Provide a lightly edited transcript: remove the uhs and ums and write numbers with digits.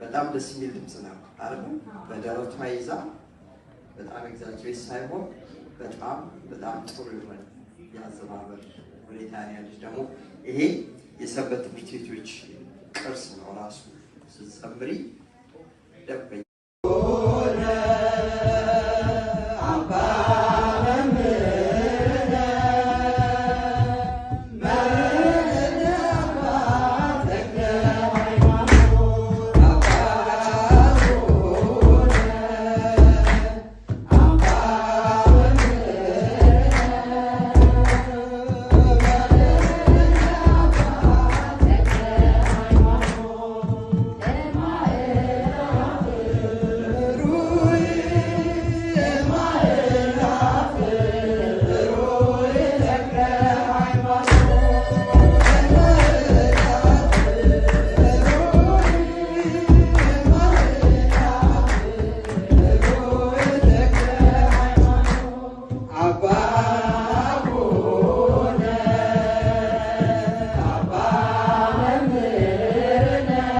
በጣም ደስ የሚል ድምጽ ነው አይደል? በደረቷ ይዛ በጣም ኤግዛጅሬት ሳይሆን በጣም ጥሩ የሆነ ያዘባበል ሁኔታ ነው ያለች። ደግሞ ይሄ የሰንበት ትምህርት ቤቶች ቅርስ ነው ራሱ። ስትዘምሪ ደበኛ